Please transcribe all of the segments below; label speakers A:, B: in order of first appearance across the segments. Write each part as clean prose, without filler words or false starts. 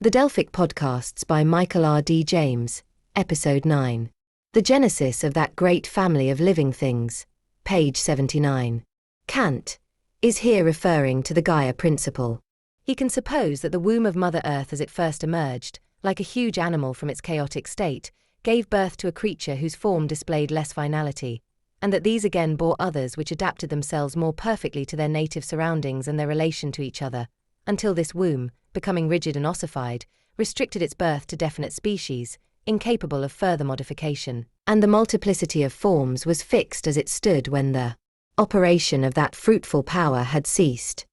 A: The Delphic Podcasts by Michael R. D. James, Episode 9. The Genesis of That Great Family of Living Things, page 79. Kant is here referring to the Gaia principle. He can suppose that the womb of Mother Earth as it first emerged, like a huge animal from its chaotic state, gave birth to a creature whose form displayed less finality, and that these again bore others which adapted themselves more perfectly to their native surroundings and their relation to each other, until this womb, becoming rigid and ossified, restricted its birth to definite species, incapable of further modification, and the multiplicity of forms was fixed as it stood when the operation of that fruitful power had ceased.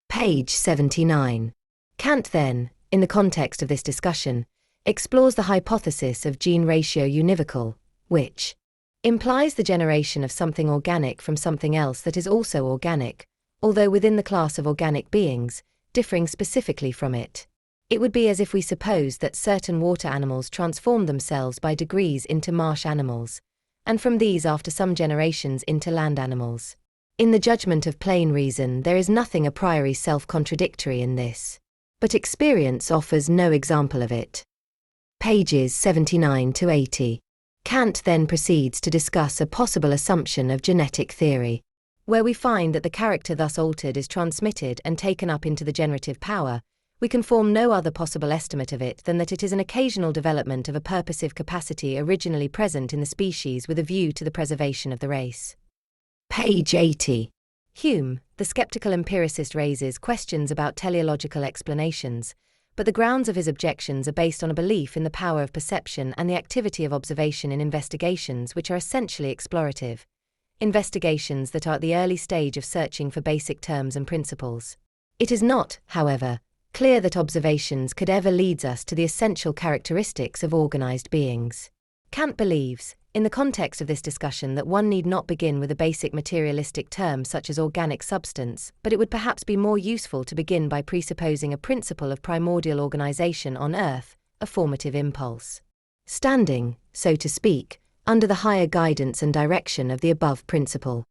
A: Page 79. Kant then, in the context of this discussion, explores the hypothesis of gene ratio univocal, which implies the generation of something organic from something else that is also organic, although within the class of organic beings, differing specifically from it. It would be as if we supposed that certain water animals transformed themselves by degrees into marsh animals, and from these after some generations into land animals. In the judgment of plain reason, there is nothing a priori self-contradictory in this, but experience offers no example of it. Pages 79 to 80. Kant then proceeds to discuss a possible assumption of genetic theory, where we find that the character thus altered is transmitted and taken up into the generative power. We can form no other possible estimate of it than that it is an occasional development of a purposive capacity originally present in the species with a view to the preservation of the race. Page 80. Hume, the skeptical empiricist, raises questions about teleological explanations, but the grounds of his objections are based on a belief in the power of perception and the activity of observation in investigations which are essentially explorative, investigations that are at the early stage of searching for basic terms and principles. It is not, however, clear that observations could ever lead us to the essential characteristics of organized beings. Kant believes, in the context of this discussion, that one need not begin with a basic materialistic term such as organic substance, but it would perhaps be more useful to begin by presupposing a principle of primordial organization on Earth, a formative impulse, standing, so to speak, under the higher guidance and direction of the above principle.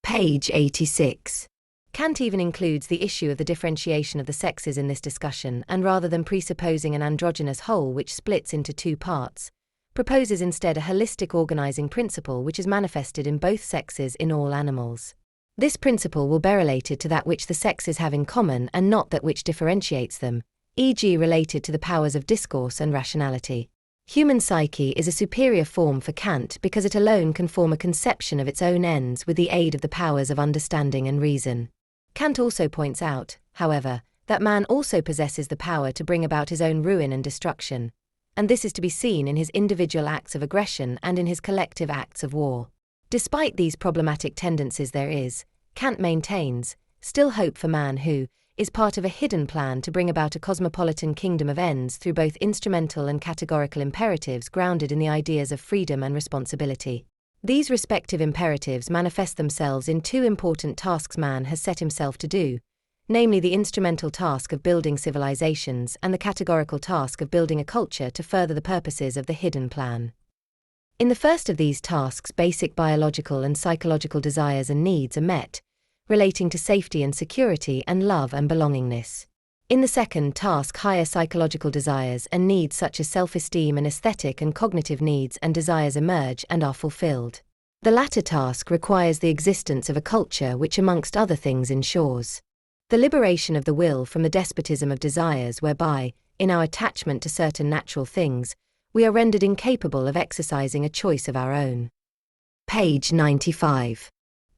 A: Page 86. Kant even includes the issue of the differentiation of the sexes in this discussion, and rather than presupposing an androgynous whole which splits into two parts, proposes instead a holistic organizing principle which is manifested in both sexes in all animals. This principle will be related to that which the sexes have in common and not that which differentiates them, e.g. related to the powers of discourse and rationality. Human psyche is a superior form for Kant because it alone can form a conception of its own ends with the aid of the powers of understanding and reason. Kant also points out, however, that man also possesses the power to bring about his own ruin and destruction, and this is to be seen in his individual acts of aggression and in his collective acts of war. Despite these problematic tendencies, there is, Kant maintains, still hope for man who is part of a hidden plan to bring about a cosmopolitan kingdom of ends through both instrumental and categorical imperatives grounded in the ideas of freedom and responsibility. These respective imperatives manifest themselves in two important tasks man has set himself to do, namely the instrumental task of building civilizations and the categorical task of building a culture to further the purposes of the hidden plan. In the first of these tasks, basic biological and psychological desires and needs are met, relating to safety and security and love and belongingness. In the second task, higher psychological desires and needs such as self-esteem and aesthetic and cognitive needs and desires emerge and are fulfilled. The latter task requires the existence of a culture which amongst other things ensures the liberation of the will from the despotism of desires whereby, in our attachment to certain natural things, we are rendered incapable of exercising a choice of our own. Page 95.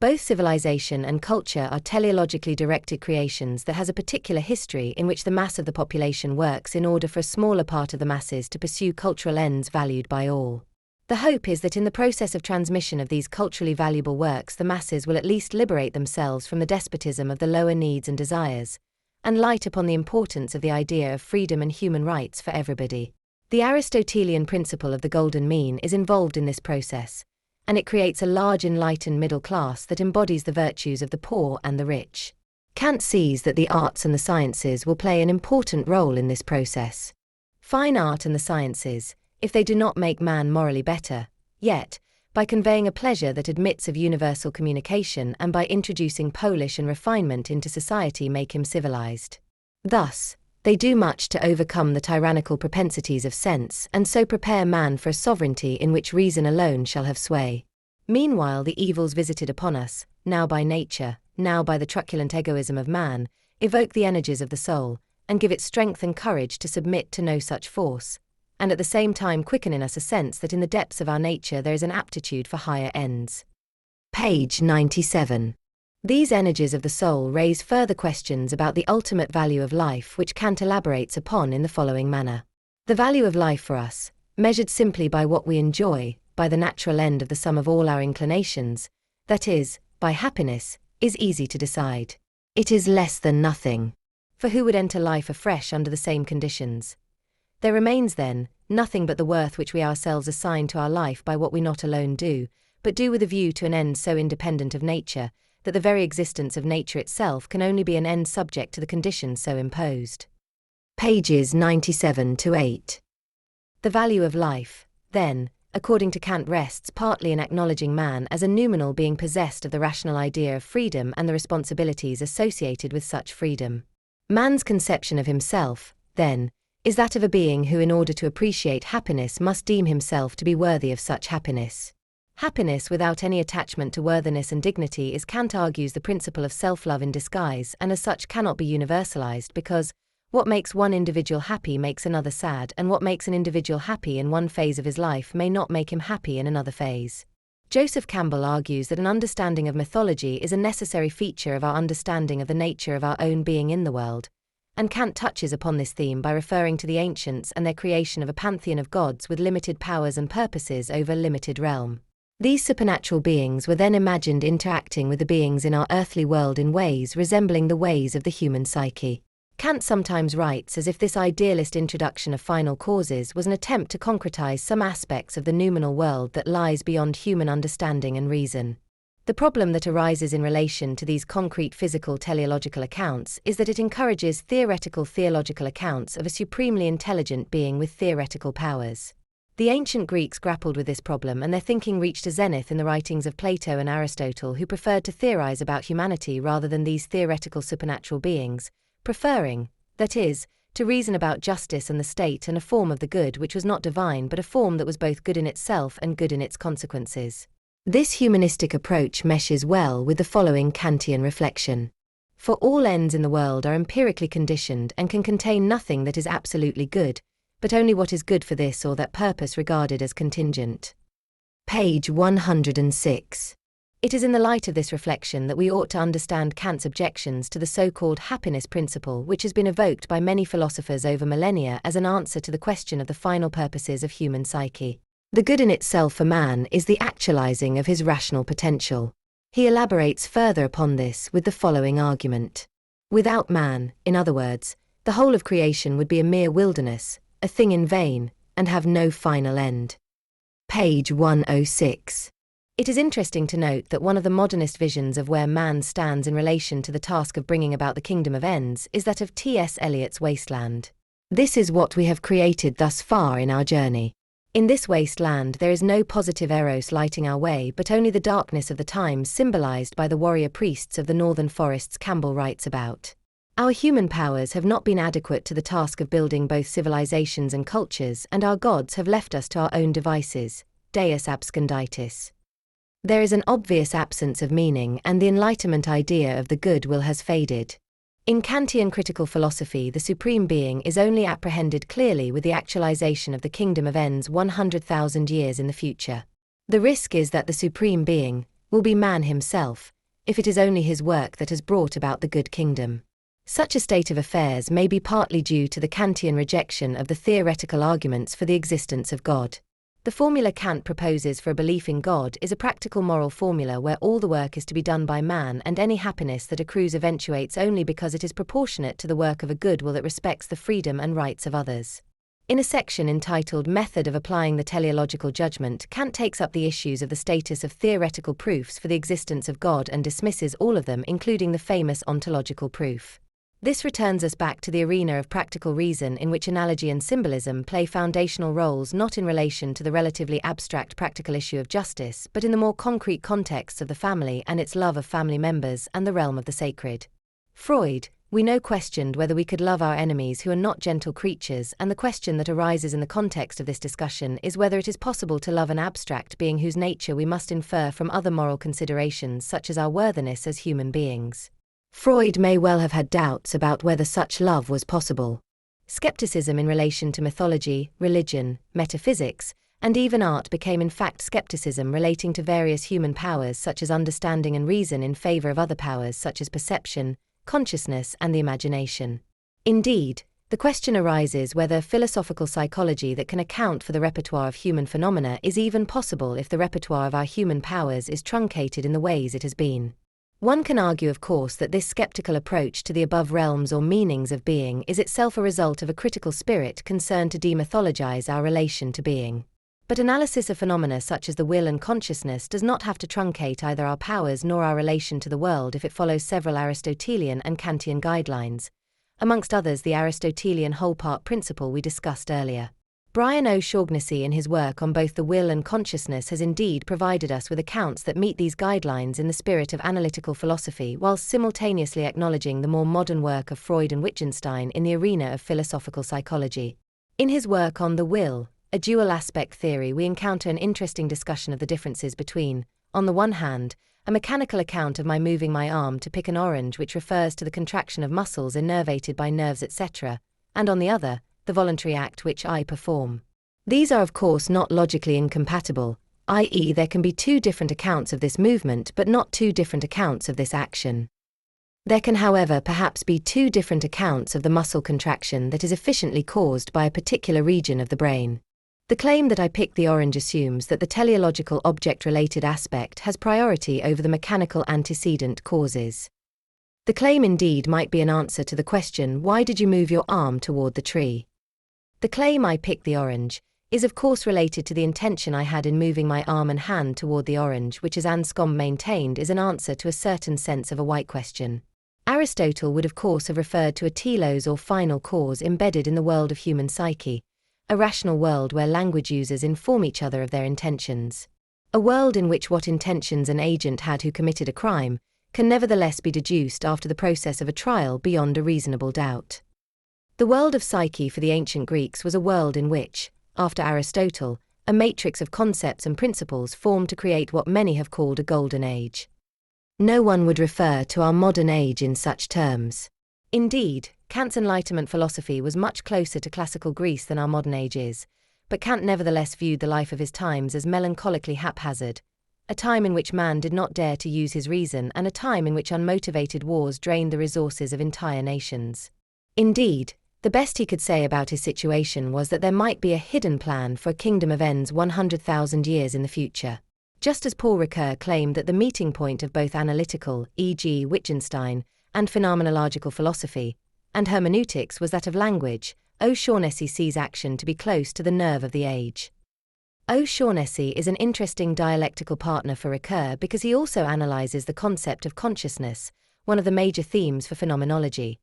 A: Both civilization and culture are teleologically directed creations that has a particular history in which the mass of the population works in order for a smaller part of the masses to pursue cultural ends valued by all. The hope is that in the process of transmission of these culturally valuable works the masses will at least liberate themselves from the despotism of the lower needs and desires, and light upon the importance of the idea of freedom and human rights for everybody. The Aristotelian principle of the golden mean is involved in this process, and it creates a large enlightened middle class that embodies the virtues of the poor and the rich. Kant sees that the arts and the sciences will play an important role in this process. Fine art and the sciences, if they do not make man morally better, yet, by conveying a pleasure that admits of universal communication and by introducing polish and refinement into society make him civilized. Thus, They do much to overcome the tyrannical propensities of sense, and so prepare man for a sovereignty in which reason alone shall have sway. Meanwhile the evils visited upon us, now by nature, now by the truculent egoism of man, evoke the energies of the soul, and give it strength and courage to submit to no such force, and at the same time quicken in us a sense that in the depths of our nature there is an aptitude for higher ends. Page 97. These energies of the soul raise further questions about the ultimate value of life, which Kant elaborates upon in the following manner. The value of life for us, measured simply by what we enjoy, by the natural end of the sum of all our inclinations, that is, by happiness, is easy to decide. It is less than nothing. For who would enter life afresh under the same conditions? There remains then nothing but the worth which we ourselves assign to our life by what we not alone do, but do with a view to an end so independent of nature, that the very existence of nature itself can only be an end subject to the conditions so imposed. Pages 97 to 8. The value of life, then, according to Kant, rests partly in acknowledging man as a noumenal being possessed of the rational idea of freedom and the responsibilities associated with such freedom. Man's conception of himself, then, is that of a being who in order to appreciate happiness must deem himself to be worthy of such happiness. Happiness without any attachment to worthiness and dignity is, Kant argues, the principle of self-love in disguise, and as such cannot be universalized because what makes one individual happy makes another sad, and what makes an individual happy in one phase of his life may not make him happy in another phase. Joseph Campbell argues that an understanding of mythology is a necessary feature of our understanding of the nature of our own being in the world, and Kant touches upon this theme by referring to the ancients and their creation of a pantheon of gods with limited powers and purposes over a limited realm. These supernatural beings were then imagined interacting with the beings in our earthly world in ways resembling the ways of the human psyche. Kant sometimes writes as if this idealist introduction of final causes was an attempt to concretize some aspects of the noumenal world that lies beyond human understanding and reason. The problem that arises in relation to these concrete physical teleological accounts is that it encourages theoretical theological accounts of a supremely intelligent being with theoretical powers. The ancient Greeks grappled with this problem, and their thinking reached a zenith in the writings of Plato and Aristotle, who preferred to theorize about humanity rather than these theoretical supernatural beings, preferring, that is, to reason about justice and the state and a form of the good which was not divine but a form that was both good in itself and good in its consequences. This humanistic approach meshes well with the following Kantian reflection. For all ends in the world are empirically conditioned and can contain nothing that is absolutely good, but only what is good for this or that purpose regarded as contingent. Page 106. It is in the light of this reflection that we ought to understand Kant's objections to the so-called happiness principle, which has been evoked by many philosophers over millennia as an answer to the question of the final purposes of human psyche. The good in itself for man is the actualizing of his rational potential. He elaborates further upon this with the following argument. Without man, in other words, the whole of creation would be a mere wilderness, a thing in vain, and have no final end. Page 106. It is interesting to note that one of the modernist visions of where man stands in relation to the task of bringing about the kingdom of ends is that of T.S. Eliot's wasteland. This is what we have created thus far in our journey. In this wasteland there is no positive eros lighting our way, but only the darkness of the times symbolized by the warrior priests of the northern forests Campbell writes about. Our human powers have not been adequate to the task of building both civilizations and cultures, and our gods have left us to our own devices, deus absconditis. There is an obvious absence of meaning, and the Enlightenment idea of the good will has faded. In Kantian critical philosophy, the Supreme Being is only apprehended clearly with the actualization of the kingdom of ends 100,000 years in the future. The risk is that the Supreme Being will be man himself, if it is only his work that has brought about the good kingdom. Such a state of affairs may be partly due to the Kantian rejection of the theoretical arguments for the existence of God. The formula Kant proposes for a belief in God is a practical moral formula where all the work is to be done by man, and any happiness that accrues eventuates only because it is proportionate to the work of a good will that respects the freedom and rights of others. In a section entitled Method of Applying the Teleological Judgment, Kant takes up the issues of the status of theoretical proofs for the existence of God and dismisses all of them, including the famous ontological proof. This returns us back to the arena of practical reason, in which analogy and symbolism play foundational roles not in relation to the relatively abstract practical issue of justice, but in the more concrete contexts of the family and its love of family members and the realm of the sacred. Freud, we no questioned whether we could love our enemies who are not gentle creatures, and the question that arises in the context of this discussion is whether it is possible to love an abstract being whose nature we must infer from other moral considerations such as our worthiness as human beings. Freud may well have had doubts about whether such love was possible. Skepticism in relation to mythology, religion, metaphysics, and even art became in fact skepticism relating to various human powers such as understanding and reason in favor of other powers such as perception, consciousness, and the imagination. Indeed, the question arises whether philosophical psychology that can account for the repertoire of human phenomena is even possible if the repertoire of our human powers is truncated in the ways it has been. One can argue, of course, that this skeptical approach to the above realms or meanings of being is itself a result of a critical spirit concerned to demythologize our relation to being. But analysis of phenomena such as the will and consciousness does not have to truncate either our powers nor our relation to the world if it follows several Aristotelian and Kantian guidelines, amongst others the Aristotelian whole-part principle we discussed earlier. Brian O'Shaughnessy in his work on both the will and consciousness has indeed provided us with accounts that meet these guidelines in the spirit of analytical philosophy, whilst simultaneously acknowledging the more modern work of Freud and Wittgenstein in the arena of philosophical psychology. In his work on the will, a dual aspect theory, we encounter an interesting discussion of the differences between, on the one hand, a mechanical account of my moving my arm to pick an orange which refers to the contraction of muscles innervated by nerves etc., and on the other, the voluntary act which I perform. These are of course not logically incompatible, i.e. there can be two different accounts of this movement but not two different accounts of this action. There can, however, perhaps be two different accounts of the muscle contraction that is efficiently caused by a particular region of the brain. The claim that I picked the orange assumes that the teleological object-related aspect has priority over the mechanical antecedent causes. The claim indeed might be an answer to the question, why did you move your arm toward the tree? The claim I picked the orange is of course related to the intention I had in moving my arm and hand toward the orange, which as Anscombe maintained is an answer to a certain sense of a why question. Aristotle would of course have referred to a telos or final cause embedded in the world of human psyche, a rational world where language users inform each other of their intentions. A world in which what intentions an agent had who committed a crime can nevertheless be deduced after the process of a trial beyond a reasonable doubt. The world of psyche for the ancient Greeks was a world in which, after Aristotle, a matrix of concepts and principles formed to create what many have called a golden age. No one would refer to our modern age in such terms. Indeed, Kant's Enlightenment philosophy was much closer to classical Greece than our modern age is, but Kant nevertheless viewed the life of his times as melancholically haphazard, a time in which man did not dare to use his reason and a time in which unmotivated wars drained the resources of entire nations. Indeed, the best he could say about his situation was that there might be a hidden plan for a kingdom of ends 100,000 years in the future. Just as Paul Ricoeur claimed that the meeting point of both analytical, e.g. Wittgenstein, and phenomenological philosophy, and hermeneutics was that of language, O'Shaughnessy sees action to be close to the nerve of the age. O'Shaughnessy is an interesting dialectical partner for Ricoeur because he also analyzes the concept of consciousness, one of the major themes for phenomenology,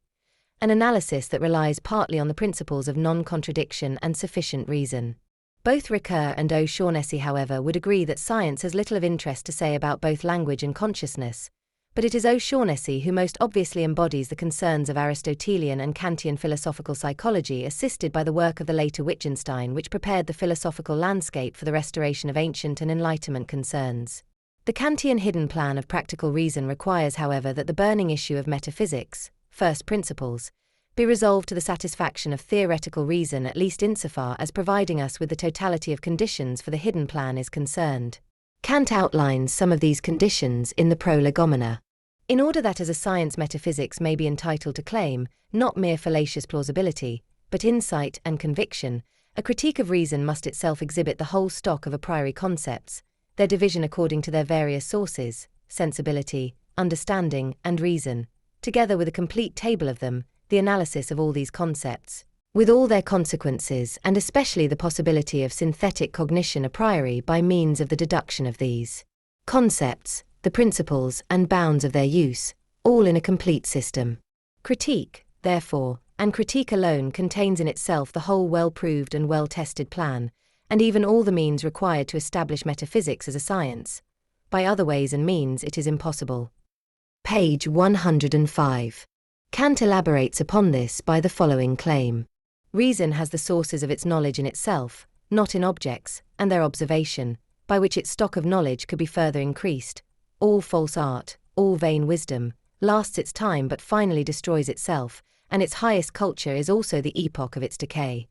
A: an analysis that relies partly on the principles of non-contradiction and sufficient reason. Both Ricoeur and O'Shaughnessy, however, would agree that science has little of interest to say about both language and consciousness, but it is O'Shaughnessy who most obviously embodies the concerns of Aristotelian and Kantian philosophical psychology, assisted by the work of the later Wittgenstein, which prepared the philosophical landscape for the restoration of ancient and Enlightenment concerns. The Kantian hidden plan of practical reason requires, however, that the burning issue of metaphysics, first principles, be resolved to the satisfaction of theoretical reason, at least insofar as providing us with the totality of conditions for the hidden plan is concerned. Kant outlines some of these conditions in the Prolegomena. In order that as a science metaphysics may be entitled to claim, not mere fallacious plausibility, but insight and conviction, a critique of reason must itself exhibit the whole stock of a priori concepts, their division according to their various sources, sensibility, understanding, and reason, together with a complete table of them, the analysis of all these concepts, with all their consequences and especially the possibility of synthetic cognition a priori by means of the deduction of these concepts, the principles and bounds of their use, all in a complete system. Critique, therefore, and critique alone contains in itself the whole well-proved and well-tested plan, and even all the means required to establish metaphysics as a science. By other ways and means it is impossible. Page 105. Kant elaborates upon this by the following claim. Reason has the sources of its knowledge in itself, not in objects, and their observation, by which its stock of knowledge could be further increased. All false art, all vain wisdom, lasts its time but finally destroys itself, and its highest culture is also the epoch of its decay.